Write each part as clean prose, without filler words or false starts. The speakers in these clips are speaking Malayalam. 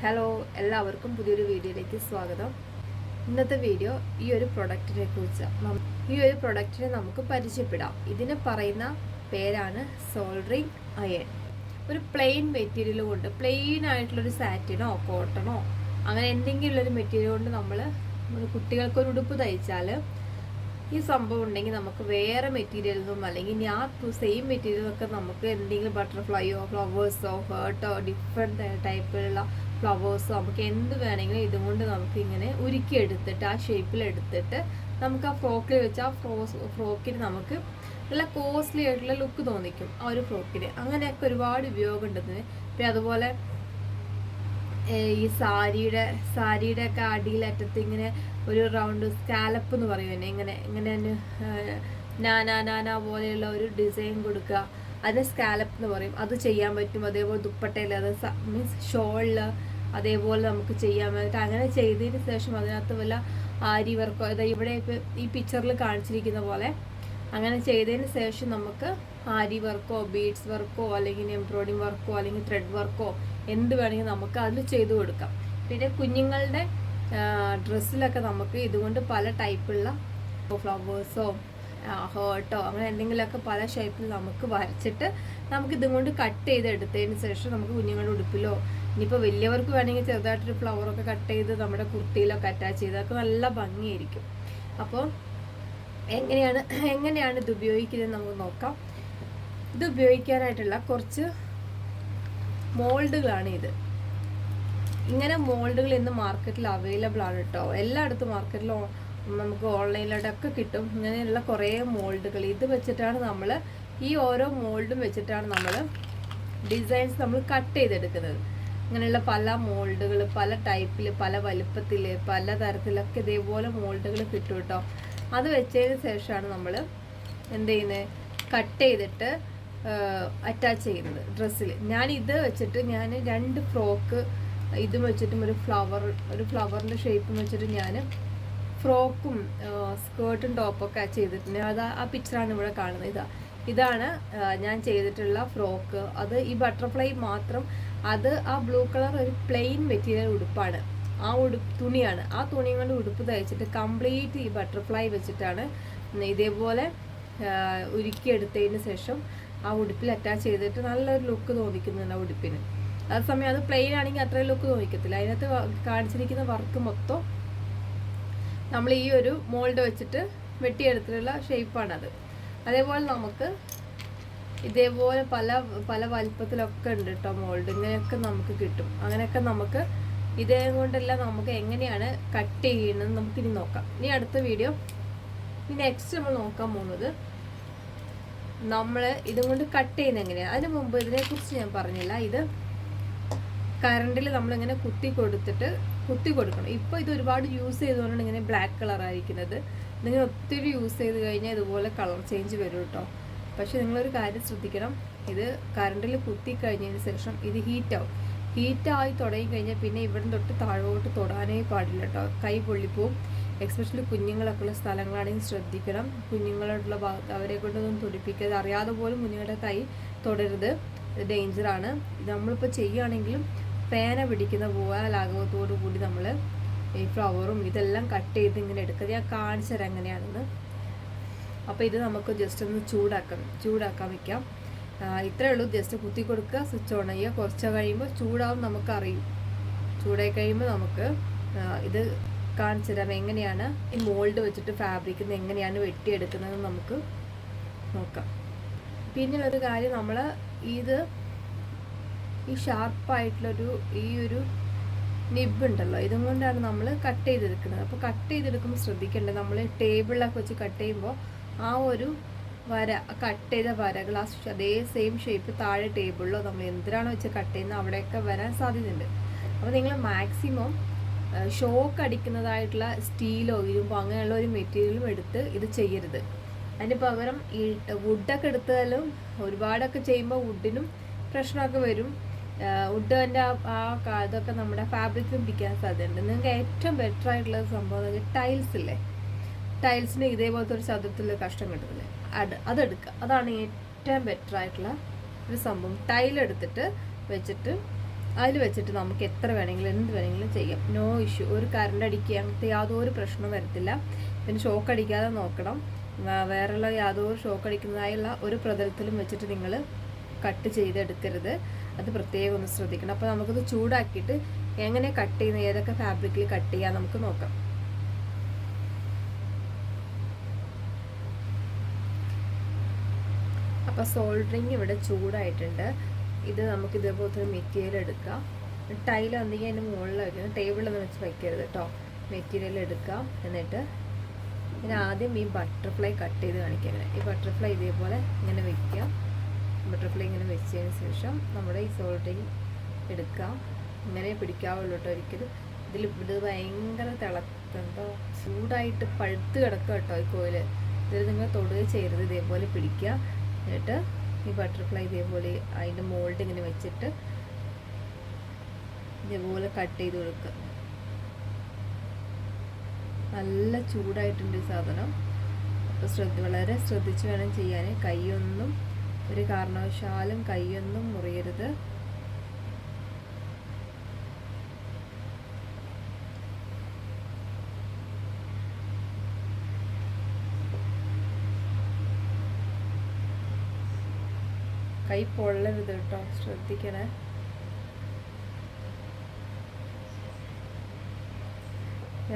ഹലോ, എല്ലാവർക്കും പുതിയൊരു വീഡിയോയിലേക്ക് സ്വാഗതം. ഇന്നത്തെ വീഡിയോ ഈ ഒരു പ്രൊഡക്റ്റിനെ കുറിച്ചാണ്. ഈ ഒരു പ്രൊഡക്റ്റിനെ നമുക്ക് പരിചയപ്പെടാം. ഇതിന് പറയുന്ന പേരാണ് സോൾഡറിങ് അയൺ. ഒരു പ്ലെയിൻ മെറ്റീരിയൽ കൊണ്ട്, പ്ലെയിൻ ആയിട്ടുള്ളൊരു സാറ്റിനോ കോട്ടണോ അങ്ങനെ എന്തെങ്കിലും ഒരു മെറ്റീരിയൽ കൊണ്ട് നമ്മൾ കുട്ടികൾക്കൊരു ഉടുപ്പ് തയ്ച്ചാൽ ഈ സംഭവം ഉണ്ടെങ്കിൽ നമുക്ക് വേറെ മെറ്റീരിയലൊന്നും അല്ലെങ്കിൽ സെയിം മെറ്റീരിയലൊക്കെ നമുക്ക് എന്തെങ്കിലും ബട്ടർഫ്ലൈയോ ഫ്ലവേഴ്സോ ഹേർട്ടോ ഡിഫറെൻറ്റ് ടൈപ്പിലുള്ള ഫ്ലവേഴ്സോ നമുക്ക് എന്ത് വേണമെങ്കിലും ഇതുകൊണ്ട് നമുക്ക് ഇങ്ങനെ ഉരുക്കിയെടുത്തിട്ട് ആ ഷേപ്പിൽ എടുത്തിട്ട് നമുക്ക് ആ ഫ്രോക്കിൽ വെച്ച് ആ ഫ്രോക്കിന് നമുക്ക് നല്ല കോസ്റ്റ്ലി ആയിട്ടുള്ള ലുക്ക് തോന്നിക്കും ആ ഒരു ഫ്രോക്കിന്. അങ്ങനെയൊക്കെ ഒരുപാട് ഉപയോഗം ഉണ്ടെന്ന്. പിന്നെ അതുപോലെ ഈ സാരിയുടെ ഒക്കെ അടിയിലറ്റത്ത് ഇങ്ങനെ ഒരു റൗണ്ട് സ്കാലപ്പ് എന്ന് പറയുന്നത് ഇങ്ങനെ നാനാ പോലെയുള്ള ഒരു ഡിസൈൻ കൊടുക്കുക, അതിന് സ്കാലപ്പ് എന്ന് പറയും. അത് ചെയ്യാൻ പറ്റും. അതേപോലെ ദുപ്പട്ടയിൽ, അത് മീൻസ് ഷോളിൽ അതേപോലെ നമുക്ക് ചെയ്യാൻ പറ്റും. അങ്ങനെ ചെയ്തതിന് ശേഷം അതിനകത്ത് വല്ല ആരി വർക്കോ, അതായത് ഇവിടെ ഇപ്പോൾ ഈ പിക്ചറിൽ കാണിച്ചിരിക്കുന്ന പോലെ അങ്ങനെ ചെയ്തതിന് ശേഷം നമുക്ക് ആരി വർക്കോ ബീഡ്സ് വർക്കോ അല്ലെങ്കിൽ എംബ്രോയിഡിങ് വർക്കോ അല്ലെങ്കിൽ ത്രെഡ് വർക്കോ എന്ത് വേണമെങ്കിൽ നമുക്ക് അതിൽ ചെയ്തു കൊടുക്കാം. പിന്നെ കുഞ്ഞുങ്ങളുടെ ഡ്രസ്സിലൊക്കെ നമുക്ക് ഇതുകൊണ്ട് പല ടൈപ്പുള്ള ഫ്ലവേഴ്സോ ഹേർട്ടോ അങ്ങനെ എന്തെങ്കിലുമൊക്കെ പല ഷേപ്പിൽ നമുക്ക് വരച്ചിട്ട് നമുക്ക് ഇതുകൊണ്ട് കട്ട് ചെയ്തെടുത്തതിന് ശേഷം നമുക്ക് കുഞ്ഞുങ്ങളുടെ ഉടുപ്പിലോ ഇനിയിപ്പോൾ വലിയവർക്ക് വേണമെങ്കിൽ ചെറുതായിട്ടൊരു ഫ്ലവറൊക്കെ കട്ട് ചെയ്ത് നമ്മുടെ കുർത്തിയിലൊക്കെ അറ്റാച്ച് ചെയ്ത് അതൊക്കെ നല്ല ഭംഗിയായിരിക്കും. അപ്പോൾ എങ്ങനെയാണ് ഇത് ഉപയോഗിക്കുന്നത് നമുക്ക് നോക്കാം. ഇത് ഉപയോഗിക്കാനായിട്ടുള്ള കുറച്ച് മോൾഡുകളാണ് ഇത്. ഇങ്ങനെ മോൾഡുകൾ ഇന്ന് മാർക്കറ്റിൽ അവൈലബിൾ ആണ് കേട്ടോ. എല്ലായിടത്തും മാർക്കറ്റിലും നമുക്ക് ഓൺലൈനിലോട്ടൊക്കെ കിട്ടും. ഇങ്ങനെയുള്ള കുറേ മോൾഡുകൾ. ഇത് വെച്ചിട്ടാണ് നമ്മൾ ഈ ഓരോ മോൾഡും വെച്ചിട്ടാണ് നമ്മൾ ഡിസൈൻസ് നമ്മൾ കട്ട് ചെയ്തെടുക്കുന്നത്. ഇങ്ങനെയുള്ള പല മോൾഡുകൾ പല ടൈപ്പിൽ പല വലുപ്പത്തിൽ പല തരത്തിലൊക്കെ ഇതേപോലെ മോൾഡുകൾ കിട്ടും കേട്ടോ. അത് വെച്ചതിന് ശേഷമാണ് നമ്മൾ എന്ത് ചെയ്യുന്നത്, കട്ട് ചെയ്തിട്ട് അറ്റാച്ച് ചെയ്യുന്നത് ഡ്രസ്സിൽ. ഞാൻ ഇത് വെച്ചിട്ട് ഞാൻ 2 ഫ്രോക്ക് ഇതും വെച്ചിട്ടും ഒരു ഫ്ലവറിൻ്റെ ഷേപ്പും വെച്ചിട്ട് ഞാൻ ഫ്രോക്കും സ്കേർട്ടും ടോപ്പൊക്കെ ചെയ്തിട്ടുണ്ട്. അത് ആ പിക്ചറാണ് ഇവിടെ കാണുന്നത്. ഇതാണ് ഞാൻ ചെയ്തിട്ടുള്ള ഫ്രോക്ക്. അത് ഈ ബട്ടർഫ്ലൈ മാത്രം, അത് ആ ബ്ലൂ കളർ ഒരു പ്ലെയിൻ മെറ്റീരിയൽ ഉടുപ്പാണ്. ആ തുണിയാണ്. ആ തുണി കൊണ്ട് ഉടുപ്പ് തയ്ച്ചിട്ട് കംപ്ലീറ്റ് ഈ ബട്ടർഫ്ലൈ വെച്ചിട്ടാണ് ഇതേപോലെ ഉരുക്കിയെടുത്തതിന് ശേഷം ആ ഉടുപ്പിൽ അറ്റാച്ച് ചെയ്തിട്ട് നല്ലൊരു ലുക്ക് തോന്നിക്കുന്നുണ്ട് ആ ഉടുപ്പിന്. അതേസമയം അത് പ്ലെയിൻ ആണെങ്കിൽ അത്രയും ലുക്ക് തോന്നിക്കത്തില്ല. അതിനകത്ത് കാണിച്ചിരിക്കുന്ന വർക്ക് മൊത്തം നമ്മൾ ഈ ഒരു മോൾഡ് വെച്ചിട്ട് വെട്ടിയെടുത്തിട്ടുള്ള ഷേപ്പാണത്. അതേപോലെ നമുക്ക് ഇതേപോലെ പല വലിപ്പത്തിലൊക്കെ ഉണ്ട് കേട്ടോ മോൾഡ്. ഇങ്ങനെയൊക്കെ നമുക്ക് കിട്ടും. അങ്ങനെയൊക്കെ നമുക്ക് ഇതേ കൊണ്ടെല്ലാം നമുക്ക് എങ്ങനെയാണ് കട്ട് ചെയ്യുന്നത് നമുക്കിനി നോക്കാം. ഇനി അടുത്ത വീഡിയോ നെക്സ്റ്റ് നമ്മൾ നോക്കാൻ പോകുന്നത് നമ്മൾ ഇതും കൊണ്ട് കട്ട് ചെയ്യുന്നത് എങ്ങനെയാണ്. അതിന് മുമ്പ് ഇതിനെക്കുറിച്ച് ഞാൻ പറഞ്ഞില്ല. ഇത് കറണ്ടിൽ നമ്മളിങ്ങനെ കുത്തി കൊടുക്കണം. ഇപ്പോൾ ഇത് ഒരുപാട് യൂസ് ചെയ്തുകൊണ്ടാണ് ഇങ്ങനെ ബ്ലാക്ക് കളറായിരിക്കുന്നത്. നിങ്ങൾ ഒത്തിരി യൂസ് ചെയ്ത് കഴിഞ്ഞാൽ ഇതുപോലെ കളർ ചേഞ്ച് വരും കേട്ടോ. പക്ഷെ നിങ്ങളൊരു കാര്യം ശ്രദ്ധിക്കണം, ഇത് കറണ്ടിൽ കുത്തി കഴിഞ്ഞതിന് ശേഷം ഇത് ഹീറ്റായി തുടങ്ങി കഴിഞ്ഞാൽ പിന്നെ ഇവിടെ തൊട്ട് താഴോട്ട് തൊടാനേ പാടില്ല കേട്ടോ. കൈ പൊള്ളിപ്പോവും. എക്സ്പെഷ്യലി കുഞ്ഞുങ്ങളൊക്കെ ഉള്ള സ്ഥലങ്ങളാണെങ്കിൽ ശ്രദ്ധിക്കണം. കുഞ്ഞുങ്ങളോടുള്ള ഭാഗത്ത് അവരെ കൊണ്ടൊന്നും തൊടിപ്പിക്കാതെ, അറിയാതെ പോലും കുഞ്ഞുങ്ങളുടെ കൈ തൊടരുത്. ഇത് ഡേഞ്ചറാണ്. നമ്മളിപ്പോൾ ചെയ്യുകയാണെങ്കിലും പേന പിടിക്കുന്ന പോലെ ലാഘവത്തോടു കൂടി നമ്മൾ ഈ ഫ്ലവറും ഇതെല്ലാം കട്ട് ചെയ്ത് ഇങ്ങനെ എടുക്കുക. ഞാൻ കാണിച്ചു തരാം എങ്ങനെയാണെന്ന്. അപ്പോൾ ഇത് നമുക്ക് ജസ്റ്റ് ഒന്ന് ചൂടാക്കാൻ വയ്ക്കാം. ഇത്രയേ ഉള്ളൂ. ജസ്റ്റ് കുത്തി കൊടുക്കുക, സ്വിച്ച് ഓൺ ചെയ്യുക. കുറച്ച് കഴിയുമ്പോൾ ചൂടാവും, നമുക്കറിയും. ചൂടായി കഴിയുമ്പോൾ നമുക്ക് ഇത് കാണിച്ചു തരാം എങ്ങനെയാണ് ഈ മോൾഡ് വെച്ചിട്ട് ഫാബ്രിക്കിൽ എങ്ങനെയാണ് വെട്ടിയെടുക്കുന്നത് നമുക്ക് നോക്കാം. പിന്നെയുള്ളൊരു കാര്യം, നമ്മൾ ഈ ഷാർപ്പായിട്ടുള്ളൊരു ഈ ഒരു നിബ് ഉണ്ടല്ലോ, ഇതും കൊണ്ടാണ് നമ്മൾ കട്ട് ചെയ്തെടുക്കുന്നത്. അപ്പോൾ കട്ട് ചെയ്തെടുക്കുമ്പോൾ ശ്രദ്ധിക്കേണ്ടത്, നമ്മൾ ടേബിളിലൊക്കെ വെച്ച് കട്ട് ചെയ്യുമ്പോൾ ആ ഒരു കട്ട് ചെയ്ത വരകൾ അതേ സെയിം ഷേപ്പ് താഴെ ടേബിളിലോ നമ്മൾ എന്തിനാണോ വെച്ച് കട്ട് ചെയ്യുന്നത് അവിടെയൊക്കെ വരാൻ സാധ്യതയുണ്ട്. അപ്പോൾ നിങ്ങൾ മാക്സിമം ഷോക്ക് അടിക്കുന്നതായിട്ടുള്ള സ്റ്റീലോ ഇരുമ്പോ അങ്ങനെയുള്ള ഒരു മെറ്റീരിയലും എടുത്ത് ഇത് ചെയ്യരുത്. അതിന് പകരം ഈ വുഡൊക്കെ എടുത്താലും ഒരുപാടൊക്കെ ചെയ്യുമ്പോൾ വുഡിനും പ്രശ്നമൊക്കെ വരും. വുഡിൻ്റെ ഇതൊക്കെ നമ്മുടെ ഫാബ്രിക്കും പിടിക്കാൻ സാധ്യതയുണ്ട്. നിങ്ങൾക്ക് ഏറ്റവും ബെറ്റർ ആയിട്ടുള്ള സംഭവം ടൈൽസ് ഇല്ലേ, ടൈൽസിന് ഇതേപോലത്തെ ഒരു ചതുരത്തിലുള്ള കഷ്ണം കിട്ടുന്നില്ലേ, അതെടുക്കുക. അതാണ് ഏറ്റവും ബെറ്റർ ആയിട്ടുള്ള ഒരു സംഭവം. ടൈലെടുത്തിട്ട് വെച്ചിട്ട് അതിൽ വെച്ചിട്ട് നമുക്ക് എത്ര വേണമെങ്കിലും എന്ത് വേണമെങ്കിലും ചെയ്യാം. No issue. ഒരു കറണ്ട് അടിക്കുക അങ്ങനത്തെ യാതൊരു പ്രശ്നവും വരത്തില്ല. പിന്നെ ഷോക്ക് അടിക്കാതെ നോക്കണം. വേറെയുള്ള യാതൊരു ഷോക്ക് അടിക്കുന്നതായുള്ള ഒരു പ്രതലത്തിലും വെച്ചിട്ട് നിങ്ങൾ കട്ട് ചെയ്തെടുക്കരുത്. അത് പ്രത്യേകം ഒന്ന് ശ്രദ്ധിക്കണം. അപ്പോൾ നമുക്കത് ചൂടാക്കിയിട്ട് എങ്ങനെ കട്ട് ചെയ്യുന്നത്, ഏതൊക്കെ ഫാബ്രിക്കിൽ കട്ട് ചെയ്യാൻ നമുക്ക് നോക്കാം. അപ്പോൾ സോൾഡറിങ് ഇവിടെ ചൂടായിട്ടുണ്ട്. ഇത് നമുക്ക് ഇതേപോലത്തെ ഒരു മെറ്റീരിയൽ എടുക്കാം. ടൈൽ വന്നെങ്കിൽ അതിൻ്റെ മുകളിൽ വയ്ക്കണം. ടേബിളൊന്നും വെച്ച് വയ്ക്കരുത് കേട്ടോ. മെറ്റീരിയൽ എടുക്കാം. എന്നിട്ട് പിന്നെ ആദ്യം ഈ ബട്ടർഫ്ലൈ കട്ട് ചെയ്ത് കാണിക്കാം. ഇങ്ങനെ ഈ ബട്ടർഫ്ലൈ ഇതേപോലെ ഇങ്ങനെ വയ്ക്കുക. ബട്ടർഫ്ലൈ ഇങ്ങനെ വെച്ചതിന് ശേഷം നമ്മുടെ ഈ സോൾഡറിങ് എടുക്കാം. ഇങ്ങനെ പിടിക്കാവുള്ളൂ കേട്ടോ. ഒരിക്കലും ഇത് ഭയങ്കര തിളക്കന്തോ ചൂടായിട്ട് പഴുത്ത് കിടക്കുക കേട്ടോ ഈ കോയിൽ. ഇതിൽ നിങ്ങൾ തൊടുക ചെയ്യരുത്. ഇതേപോലെ പിടിക്കുക. എന്നിട്ട് ഈ ബട്ടർഫ്ലൈ ഇതേപോലെ അതിൻ്റെ മോൾഡ് ഇങ്ങനെ വെച്ചിട്ട് ഇതേപോലെ കട്ട് ചെയ്ത് കൊടുക്കുക. നല്ല ചൂടായിട്ടുണ്ട് ഈ സാധനം. അപ്പോൾ വളരെ ശ്രദ്ധിച്ച് വേണം ചെയ്യാൻ. കൈയൊന്നും ഒരു കാരണവശാലും കൈയൊന്നും മുറിയരുത്. കൈ പൊള്ളരുത് കേട്ടോ, ശ്രദ്ധിക്കണേ.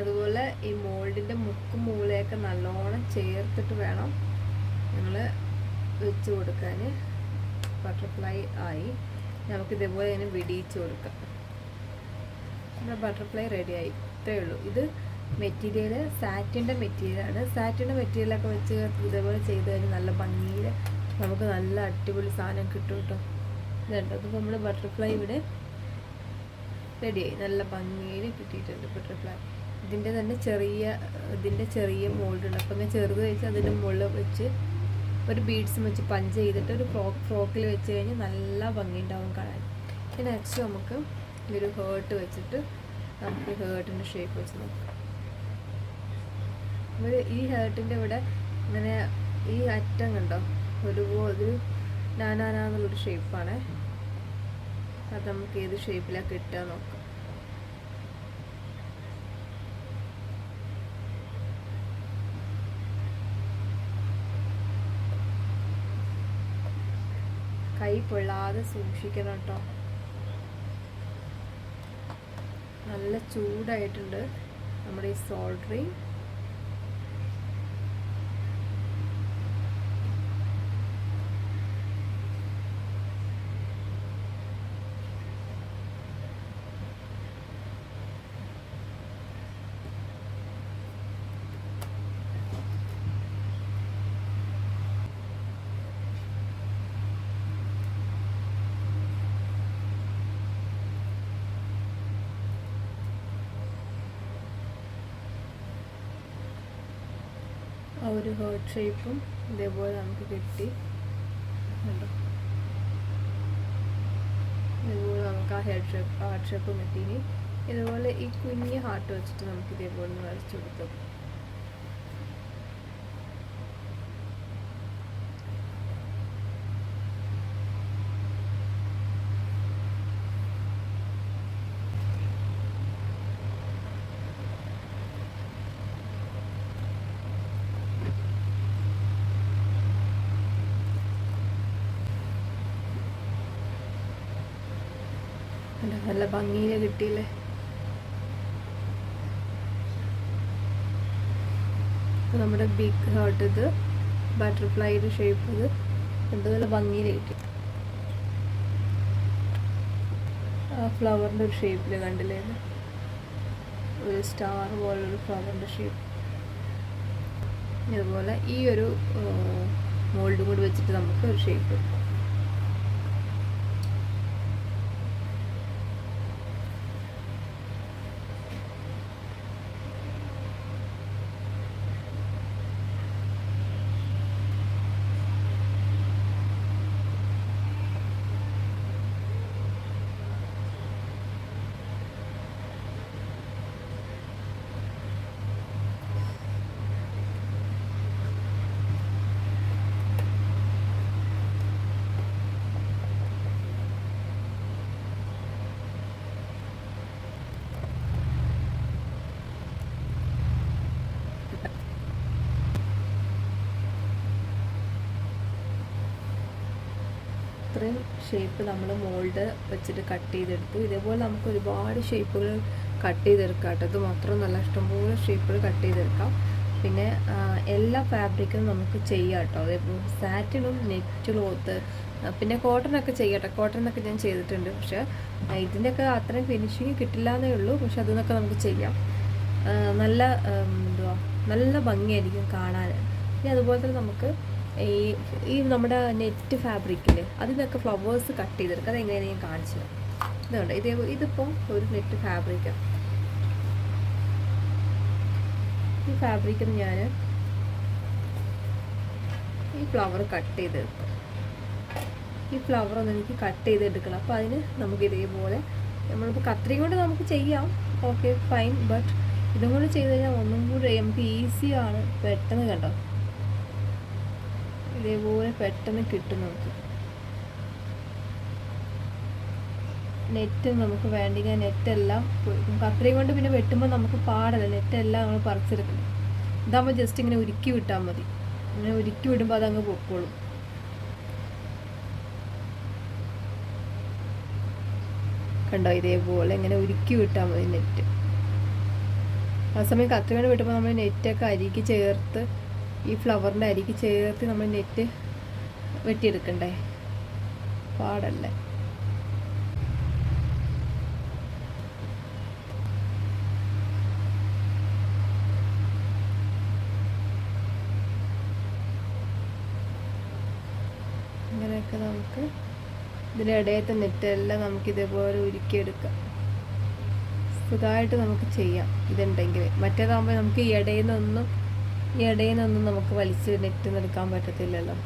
അതുപോലെ ഈ മോൾഡിൻ്റെ മുക്കും മൂലയൊക്കെ നല്ലോണം ചേർത്തിട്ട് വേണം നിങ്ങൾ വെച്ച് കൊടുക്കാൻ. ബട്ടർഫ്ലൈ ആയി. നമുക്ക് ഇതേപോലെ ഇങ്ങനെ വിടിയിച്ച് കൊടുക്കാം. നമ്മുടെ ബട്ടർഫ്ലൈ റെഡിയായി. ഇത്രയേ ഉള്ളൂ. ഇത് മെറ്റീരിയൽ സാറ്റിൻ്റെ മെറ്റീരിയലാണ്. സാറ്റിൻ്റെ മെറ്റീരിയലൊക്കെ വെച്ച് ഇതേപോലെ ചെയ്ത് കഴിഞ്ഞാൽ നല്ല ഭംഗിയിൽ നമുക്ക് നല്ല അടിപൊളി സാധനം കിട്ടും കേട്ടോ. ഇതുണ്ട്. അപ്പോൾ നമ്മൾ ബട്ടർഫ്ലൈ ഇവിടെ റെഡിയായി. നല്ല ഭംഗിയിൽ കിട്ടിയിട്ടുണ്ട് ബട്ടർഫ്ലൈ. ഇതിൻ്റെ ചെറിയ മോൾഡുണ്ട്. അപ്പോൾ ഇങ്ങനെ ചെറുത് വെച്ച് അതിൻ്റെ മുകളിൽ വെച്ച് ഒരു ബീഡ്സും വെച്ച് പഞ്ച് ചെയ്തിട്ട് ഒരു ഫ്രോക്കിൽ വെച്ച് കഴിഞ്ഞാൽ നല്ല ഭംഗി ഉണ്ടാവും കാണാൻ. പിന്നെ നെക്സ്റ്റ് നമുക്ക് ഈ ഒരു ഹേർട്ട് വെച്ചിട്ട് നമുക്ക് ഹേർട്ടിൻ്റെ ഷേപ്പ് വെച്ച് നോക്കാം. ഈ ഹേർട്ടിൻ്റെ ഇവിടെ ഇങ്ങനെ ഈ അറ്റം കണ്ടോ, ഒരു നാനാന്നുള്ളൊരു ഷേപ്പാണ്. അത് നമുക്ക് ഏത് ഷേപ്പിലാണ് കിട്ടുക നോക്കാം. കൈ പൊള്ളാതെ സൂക്ഷിക്കണം കേട്ടോ. നല്ല ചൂടായിട്ടുണ്ട് നമ്മുടെ ഈ സോൾഡറിങ്. ആ ഒരു ഹേർട്ട് ഷേപ്പും ഇതേപോലെ നമുക്ക് കിട്ടി. ഇതുപോലെ നമുക്ക് ആ ഹാർട്ട് ഷേപ്പ് കിട്ടി. ഇതുപോലെ ഈ കുഞ്ഞ് ഹാർട്ട് വെച്ചിട്ട് നമുക്ക് ഇതേപോലെ ഒന്ന് വരച്ചു കൊടുക്കാം. നല്ല ഭംഗിയിൽ കിട്ടിയില്ലേ. നമ്മുടെ ബിഗ് ഹാർട്ട്, ഇത് ബട്ടർഫ്ലൈയുടെ ഷേപ്പ്, ഇത് എന്തുപോലെ ഭംഗിയിൽ കിട്ടി. ആ ഫ്ലവറിൻ്റെ ഒരു ഷേപ്പിൽ കണ്ടില്ലേ, ഒരു സ്റ്റാർ പോലൊരു ഫ്ലവറിൻ്റെ ഷേപ്പ്. ഇതുപോലെ ഈ ഒരു മോൾഡും കൂടി വെച്ചിട്ട് നമുക്ക് ഒരു ഷേപ്പ്. ഇത്രയും ഷേപ്പ് നമ്മൾ മോൾഡ് വെച്ചിട്ട് കട്ട് ചെയ്തെടുത്തു. ഇതേപോലെ നമുക്ക് ഒരുപാട് ഷേപ്പുകൾ കട്ട് ചെയ്തെടുക്കാം കേട്ടോ. ഇത് മാത്രം നല്ല ഇഷ്ടംപോലെ ഷേപ്പുകൾ കട്ട് ചെയ്തെടുക്കാം. പിന്നെ എല്ലാ ഫാബ്രിക്കും നമുക്ക് ചെയ്യാം കേട്ടോ. അതേപോലെ സാറ്റിനും നെറ്റ് ക്ലോത്ത് പിന്നെ കോട്ടനൊക്കെ ചെയ്യാം കേട്ടോ. കോട്ടനൊക്കെ ഞാൻ ചെയ്തിട്ടുണ്ട്. പക്ഷേ ഇതിൻ്റെയൊക്കെ അത്രയും ഫിനിഷിങ് കിട്ടില്ല എന്നേ ഉള്ളൂ. പക്ഷെ അതിനൊക്കെ നമുക്ക് ചെയ്യാം. നല്ല നല്ല ഭംഗിയായിരിക്കും കാണാൻ. പിന്നെ അതുപോലെ തന്നെ നമുക്ക് ഈ നമ്മുടെ നെറ്റ് ഫാബ്രിക്കില്ലേ അതിനൊക്കെ ഫ്ലവേഴ്സ് കട്ട് ചെയ്തെടുക്കുക. അതെങ്ങനെയാണ് ഞാൻ കാണിച്ചത്. ഇതുണ്ട്, ഇതിപ്പോൾ ഒരു നെറ്റ് ഫാബ്രിക്കാണ്. ഈ ഫാബ്രിക്കിന് ഞാൻ ഈ ഫ്ലവർ കട്ട് ചെയ്തെടുക്കും. ഈ ഫ്ലവർ ഒന്ന് എനിക്ക് കട്ട് ചെയ്തെടുക്കണം. അപ്പോൾ അതിന് നമുക്ക് ഇതേപോലെ നമ്മളിപ്പോൾ കത്രിക കൊണ്ട് നമുക്ക് ചെയ്യാം, ഓക്കെ ഫൈൻ. ബട്ട് ഇതും കൂടി ചെയ്ത് കഴിഞ്ഞാൽ ഒന്നും കൂടി നമുക്ക് ഈസിയാണ്. പെട്ടെന്ന് കണ്ടോ, ഇതേപോലെ പെട്ടെന്ന് കിട്ടും നമുക്ക്. നെറ്റ് നമുക്ക് വേണ്ടെങ്കിൽ നെറ്റെല്ലാം കത്രിക കൊണ്ട് പിന്നെ വെട്ടുമ്പോൾ നമുക്ക് പാടല്ല, നെറ്റെല്ലാം നമ്മൾ പറിച്ചെടുക്കണം. ഇതാകുമ്പോൾ ജസ്റ്റ് ഇങ്ങനെ ഉരുക്കി വിട്ടാൽ മതി. ഇങ്ങനെ ഉരുക്കി വിടുമ്പോൾ അതങ്ങ് പൊക്കോളും. കണ്ടോ, ഇതേപോലെ ഇങ്ങനെ ഉരുക്കി വിട്ടാൽ മതി നെറ്റ്. ആ സമയം കത്രിക കൊണ്ട് വെട്ടുമ്പോൾ നമ്മൾ നെറ്റൊക്കെ അരിക്ക് ചേർത്ത്, ഈ ഫ്ലവറിൻ്റെ അരിക്ക് ചേർത്ത് നമ്മൾ നെറ്റ് വെട്ടിയെടുക്കണ്ടേ, പാടല്ലേ. ഇങ്ങനെയൊക്കെ നമുക്ക് ഇതിൻ്റെ ഇടയത്തെ നെറ്റെല്ലാം നമുക്ക് ഇതേപോലെ ഉരുക്കിയെടുക്കാം. സുഖമായിട്ട് നമുക്ക് ചെയ്യാം ഇതുണ്ടെങ്കിൽ. മറ്റേതാകുമ്പോൾ നമുക്ക് ഈ ഇടയിൽ നിന്നൊന്നും നമുക്ക് വലിച്ച് നെറ്റ് എടുക്കാൻ പറ്റത്തില്ലല്ലോ.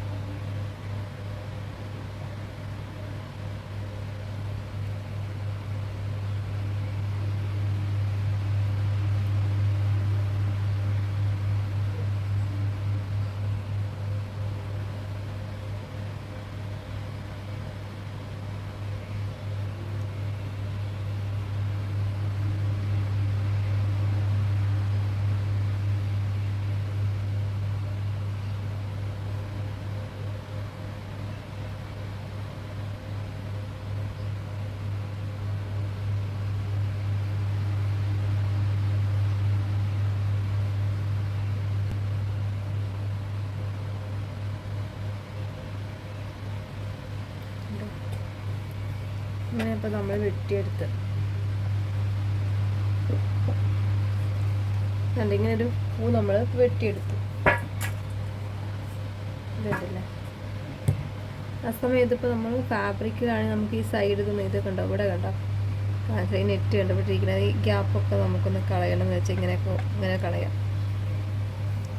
ഇങ്ങനെ ഇപ്പോൾ നമ്മൾ വെട്ടിയെടുത്ത് ഇങ്ങനെ ഒരു പൂ നമ്മൾ വെട്ടിയെടുത്തു. ഇതല്ലേ ആ സമയം ഇതിപ്പോൾ നമ്മൾ ഫാബ്രിക്കിലാണെങ്കിൽ നമുക്ക് ഈ സൈഡ് ഇത് കണ്ടോ, ഇവിടെ കണ്ടോ നെറ്റ് കണ്ടുപിടിച്ചിരിക്കുന്നത്. ഈ ഗ്യാപ്പൊക്കെ നമുക്കൊന്ന് കളയണം എന്ന് വെച്ചാൽ ഇങ്ങനെ കളയാം.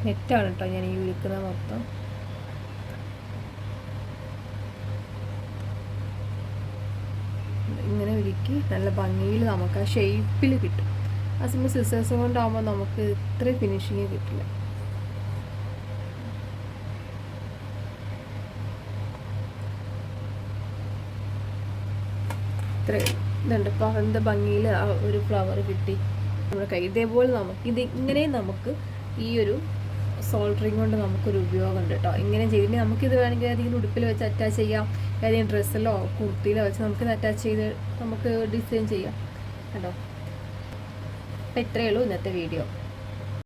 നെറ്റാണ് കേട്ടോ ഞാൻ ഈ വിളിക്കുന്നത് മൊത്തം. ഇങ്ങനെ ഉരുക്കി നല്ല ഭംഗിയിൽ നമുക്ക് ആ ഷേപ്പിൽ കിട്ടും. ആ സമയം സിസേഴ്സ് കൊണ്ടാകുമ്പോൾ നമുക്ക് ഇത്ര ഫിനിഷിങ് കിട്ടില്ല. ഇത്രയും ഇതുണ്ട്. ഇപ്പോൾ എന്ത് ഭംഗിയിൽ ആ ഒരു ഫ്ലവർ കിട്ടി നമ്മുടെ കൈ. ഇതേപോലെ നമുക്ക് ഈ ഒരു സോൾഡറിങ് കൊണ്ട് നമുക്കൊരു ഉപയോഗമുണ്ട് കേട്ടോ. ഇങ്ങനെ ചെയ്തിട്ട് നമുക്കിത് വേണമെങ്കിൽ ഏതെങ്കിലും ഉടുപ്പിൽ വെച്ച് അറ്റാച്ച് ചെയ്യാം, ഏതെങ്കിലും ഡ്രസ്സിലോ കുർത്തിയിലോ വെച്ച് നമുക്കിത് അറ്റാച്ച് ചെയ്ത് നമുക്ക് ഡിസൈൻ ചെയ്യാം കേട്ടോ. അപ്പോൾ ഇത്രയേ ഉള്ളൂ ഇന്നത്തെ വീഡിയോ.